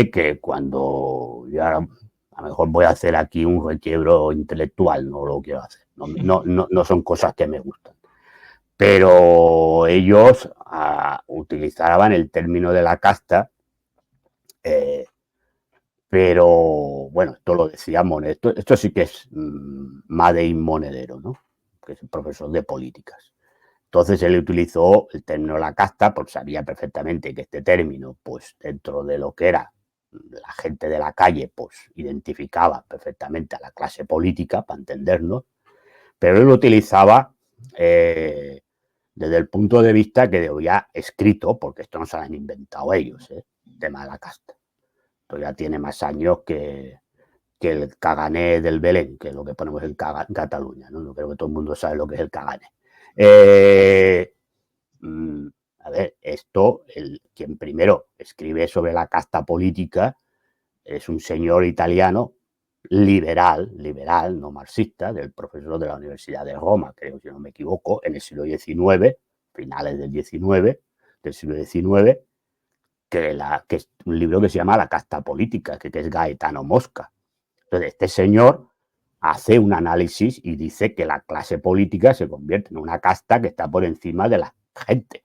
que cuando yo ahora, a lo mejor voy a hacer aquí un requiebro intelectual, no lo quiero hacer, no son cosas que me gustan, pero ellos utilizaban el término de la casta, pero bueno, esto lo decía Monet, esto sí que es Madein Monedero, ¿no? Que es el profesor de políticas. Entonces él utilizó el término la casta porque sabía perfectamente que este término, pues dentro de lo que era la gente de la calle, pues identificaba perfectamente a la clase política, para entendernos, pero él lo utilizaba desde el punto de vista que había escrito, porque esto no se lo han inventado ellos, el tema de la casta. Esto ya tiene más años que el cagané del Belén, que es lo que ponemos en Cataluña, ¿no? Yo creo que todo el mundo sabe lo que es el cagané. A ver, esto, quien primero escribe sobre la casta política es un señor italiano liberal, no marxista, del profesor de la Universidad de Roma, creo, si no me equivoco, en el siglo XIX, finales del siglo XIX, que es un libro que se llama La casta política, que es Gaetano Mosca. Entonces, este señor hace un análisis y dice que la clase política se convierte en una casta que está por encima de la gente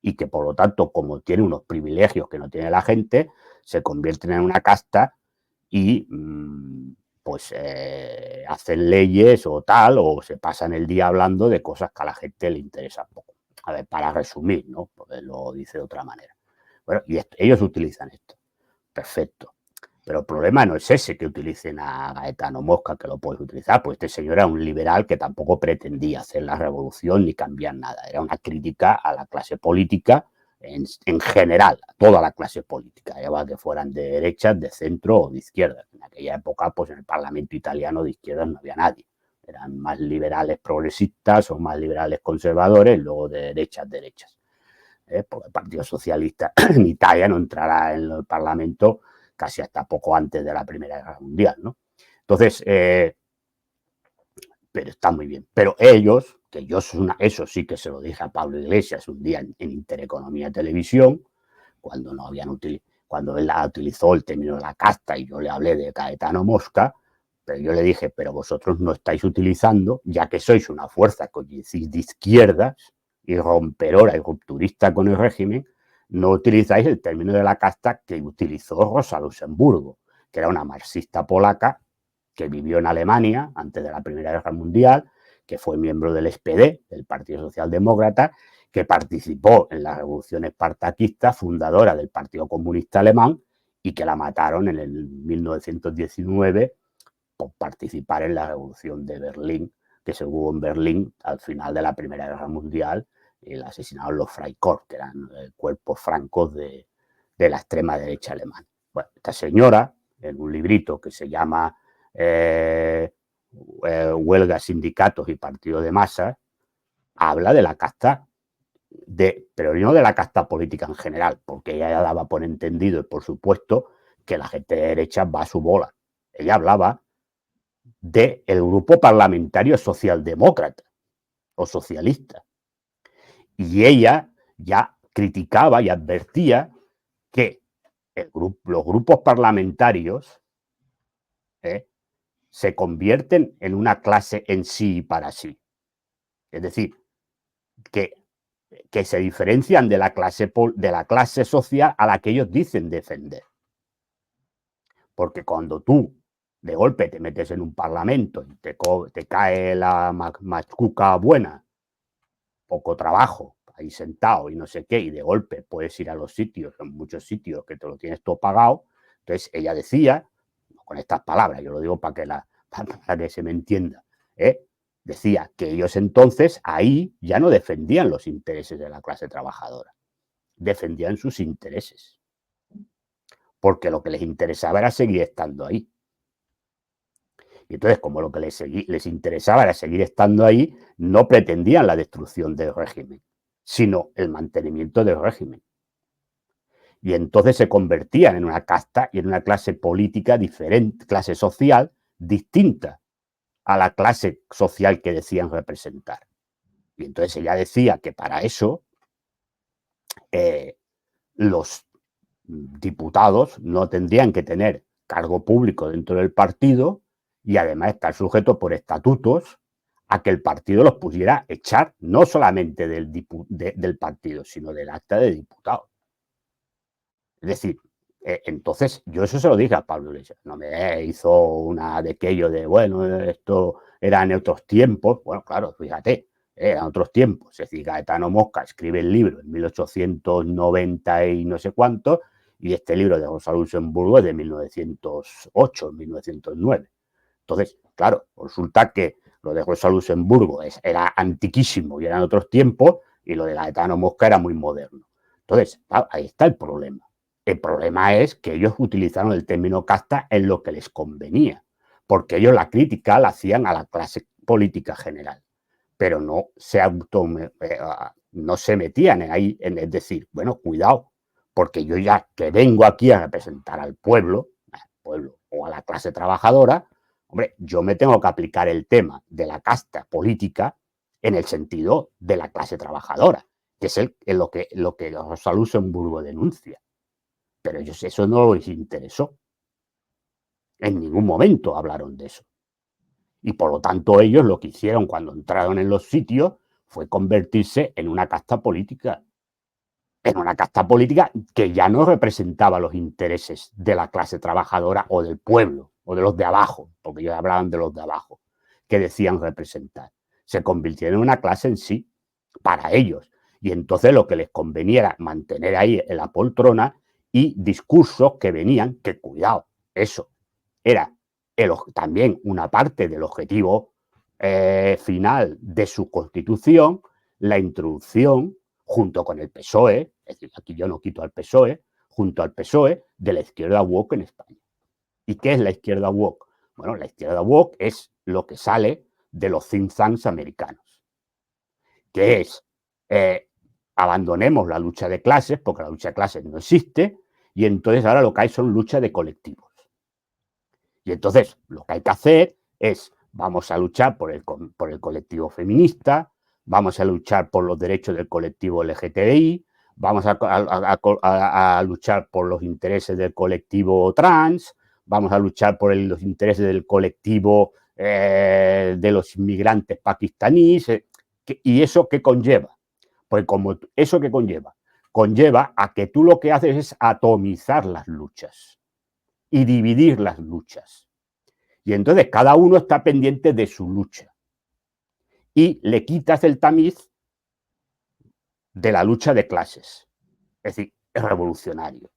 y que, por lo tanto, como tiene unos privilegios que no tiene la gente, se convierten en una casta y pues hacen leyes o tal, o se pasan el día hablando de cosas que a la gente le interesan poco. A ver, para resumir, ¿no? Porque lo dice de otra manera. Bueno, y ellos utilizan esto. Perfecto. Pero el problema no es ese, que utilicen a Gaetano Mosca, que lo puedes utilizar, pues este señor era un liberal que tampoco pretendía hacer la revolución ni cambiar nada. Era una crítica a la clase política en general, a toda la clase política, ya que fueran de derechas, de centro o de izquierda. En aquella época, pues en el Parlamento italiano de izquierdas no había nadie. Eran más liberales progresistas o más liberales conservadores, luego de derechas. Porque el Partido Socialista en Italia no entrará en el Parlamento casi hasta poco antes de la Primera Guerra Mundial, ¿no? Entonces, pero está muy bien. Pero ellos, que eso sí que se lo dije a Pablo Iglesias un día en Intereconomía Televisión, cuando él utilizó el término de la casta y yo le hablé de Gaetano Mosca, pero yo le dije, pero vosotros no estáis utilizando, ya que sois una fuerza que decís de izquierdas y romperora y rupturista con el régimen, no utilizáis el término de la casta que utilizó Rosa Luxemburgo, que era una marxista polaca que vivió en Alemania antes de la Primera Guerra Mundial, que fue miembro del SPD, del Partido Socialdemócrata, que participó en la Revolución Espartaquista, fundadora del Partido Comunista Alemán, y que la mataron en el 1919 por participar en la Revolución de Berlín, que se hubo en Berlín al final de la Primera Guerra Mundial, y la asesinaron los Freikorps, que eran cuerpos francos de la extrema derecha alemana. Bueno, esta señora, en un librito que se llama Huelga, Sindicatos y Partido de Masas, habla de la casta, pero no de la casta política en general, porque ella ya daba por entendido y por supuesto que la gente de derecha va a su bola. Ella hablaba del grupo parlamentario socialdemócrata o socialista. Y ella ya criticaba y advertía que los grupos parlamentarios se convierten en una clase en sí y para sí. Es decir, que se diferencian de la clase social a la que ellos dicen defender. Porque cuando tú de golpe te metes en un parlamento y te cae la machuca buena, poco trabajo, ahí sentado y no sé qué, y de golpe puedes ir a los sitios, en muchos sitios que te lo tienes todo pagado. Entonces ella decía, con estas palabras, yo lo digo para que se me entienda, decía que ellos entonces ahí ya no defendían los intereses de la clase trabajadora, defendían sus intereses, porque lo que les interesaba era seguir estando ahí. Y entonces, como lo que les interesaba era seguir estando ahí, no pretendían la destrucción del régimen, sino el mantenimiento del régimen. Y entonces se convertían en una casta y en una clase política diferente, clase social distinta a la clase social que decían representar. Y entonces ella decía que para eso los diputados no tendrían que tener cargo público dentro del partido y además estar sujetos por estatutos a que el partido los pudiera echar no solamente del partido, sino del acta de diputado. Es decir, entonces yo eso se lo dije a Pablo Iglesias, no me hizo una de aquello de, bueno, esto era en otros tiempos. Bueno, claro, fíjate, eran otros tiempos. Es decir, Gaetano Mosca escribe el libro en 1890 y no sé cuánto, y este libro de Rosa Luxemburgo es de 1908, 1909. Entonces, claro, resulta que lo de Rosa Luxemburgo era antiquísimo y eran otros tiempos, y lo de Gaetano Mosca era muy moderno. Entonces, claro, ahí está el problema. El problema es que ellos utilizaron el término casta en lo que les convenía, porque ellos la crítica la hacían a la clase política general, pero no se metían ahí en es decir, bueno, cuidado, porque yo ya que vengo aquí a representar al pueblo o a la clase trabajadora, hombre, yo me tengo que aplicar el tema de la casta política en el sentido de la clase trabajadora, que es lo que Rosa Luxemburgo denuncia. Pero ellos eso no les interesó. En ningún momento hablaron de eso. Y por lo tanto ellos lo que hicieron cuando entraron en los sitios fue convertirse en una casta política. En una casta política que ya no representaba los intereses de la clase trabajadora o del pueblo o de los de abajo, porque ellos hablaban de los de abajo, que decían representar. Se convirtieron en una clase en sí, para ellos. Y entonces lo que les convenía era mantener ahí en la poltrona y discursos que venían, que cuidado, eso era también una parte del objetivo final de su constitución, la introducción, junto con el PSOE, es decir, aquí yo no quito al PSOE, junto al PSOE de la izquierda woke en España. ¿Y qué es la izquierda woke? Bueno, la izquierda woke es lo que sale de los think tanks americanos, que es abandonemos la lucha de clases, porque la lucha de clases no existe, y entonces ahora lo que hay son luchas de colectivos. Y entonces lo que hay que hacer es, vamos a luchar por el colectivo feminista, vamos a luchar por los derechos del colectivo LGTBI, vamos a luchar por los intereses del colectivo trans, vamos a luchar por los intereses del colectivo de los inmigrantes pakistaníes. ¿Y eso qué conlleva? Pues como eso que conlleva a que tú lo que haces es atomizar las luchas y dividir las luchas. Y entonces cada uno está pendiente de su lucha. Y le quitas el tamiz de la lucha de clases. Es decir, es revolucionario.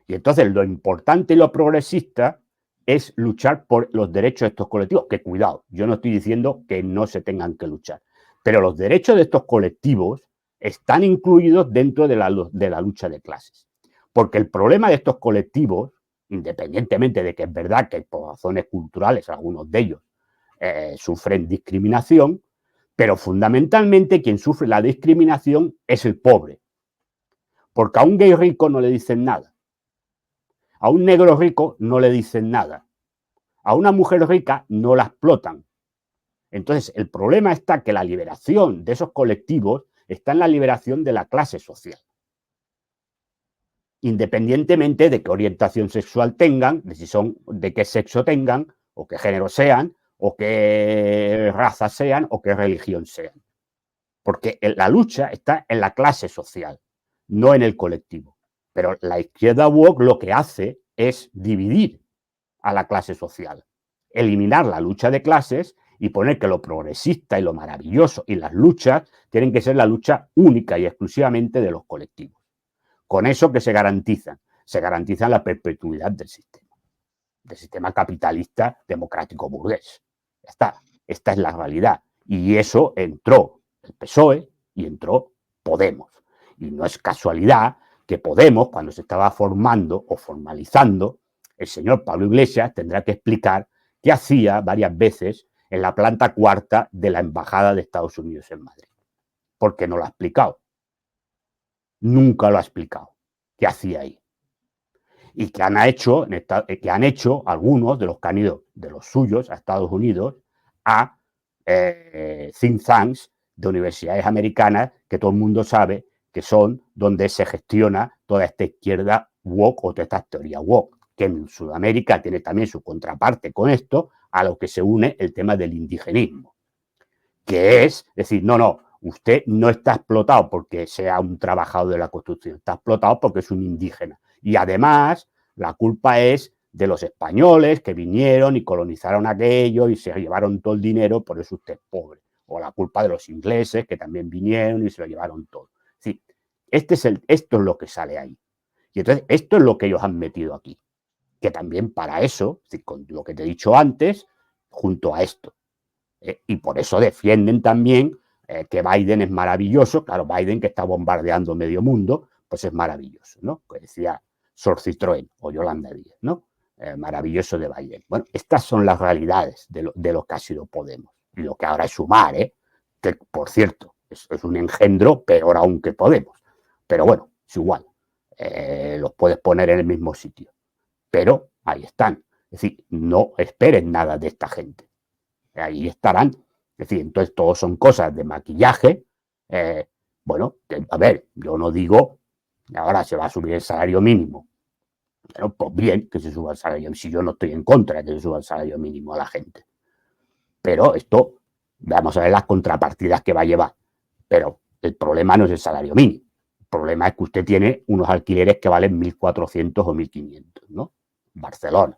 Y entonces lo importante y lo progresista es luchar por los derechos de estos colectivos. Que cuidado, yo no estoy diciendo que no se tengan que luchar. Pero los derechos de estos colectivos están incluidos dentro de la lucha de clases. Porque el problema de estos colectivos, independientemente de que es verdad que por razones culturales algunos de ellos sufren discriminación, pero fundamentalmente quien sufre la discriminación es el pobre. Porque a un gay rico no le dicen nada. A un negro rico no le dicen nada. A una mujer rica no la explotan. Entonces, el problema está que la liberación de esos colectivos está en la liberación de la clase social. Independientemente de qué orientación sexual tengan, de qué sexo tengan, o qué género sean, o qué raza sean, o qué religión sean. Porque la lucha está en la clase social, no en el colectivo. Pero la izquierda woke lo que hace es dividir a la clase social, eliminar la lucha de clases y poner que lo progresista y lo maravilloso y las luchas tienen que ser la lucha única y exclusivamente de los colectivos. Con eso que se garantiza la perpetuidad del sistema capitalista democrático burgués. Ya está, esta es la realidad. Y eso entró el PSOE y entró Podemos. Y no es casualidad que Podemos, cuando se estaba formando o formalizando, el señor Pablo Iglesias tendrá que explicar qué hacía varias veces en la planta cuarta de la Embajada de Estados Unidos en Madrid. Porque no lo ha explicado. Nunca lo ha explicado. ¿Qué hacía ahí? Y que han hecho algunos de los que han ido de los suyos a Estados Unidos a think tanks de universidades americanas que todo el mundo sabe que son donde se gestiona toda esta izquierda woke o todas estas teorías woke, que en Sudamérica tiene también su contraparte con esto, a lo que se une el tema del indigenismo, que es decir, no, usted no está explotado porque sea un trabajador de la construcción, está explotado porque es un indígena. Y además, la culpa es de los españoles que vinieron y colonizaron aquello y se llevaron todo el dinero, por eso usted es pobre. O la culpa de los ingleses que también vinieron y se lo llevaron todo. Sí, esto es lo que sale ahí. Y entonces, esto es lo que ellos han metido aquí. Que también para eso, con lo que te he dicho antes, junto a esto. Y por eso defienden también que Biden es maravilloso. Claro, Biden que está bombardeando medio mundo, pues es maravilloso, ¿no? Que decía Sor Citroën o Yolanda Díaz, ¿no? Maravilloso de Biden. Bueno, estas son las realidades de lo que ha sido Podemos. Y lo que ahora es Sumar, que por cierto, es un engendro peor aún que Podemos. Pero bueno, es igual. Los puedes poner en el mismo sitio. Pero ahí están. Es decir, no esperen nada de esta gente. Ahí estarán. Es decir, entonces todos son cosas de maquillaje. Bueno, a ver, yo no digo, ahora se va a subir el salario mínimo. Pero pues bien que se suba el salario, si yo no estoy en contra de que se suba el salario mínimo a la gente. Pero esto, vamos a ver las contrapartidas que va a llevar. Pero el problema no es el salario mínimo. El problema es que usted tiene unos alquileres que valen 1.400 o 1.500, ¿no? Barcelona.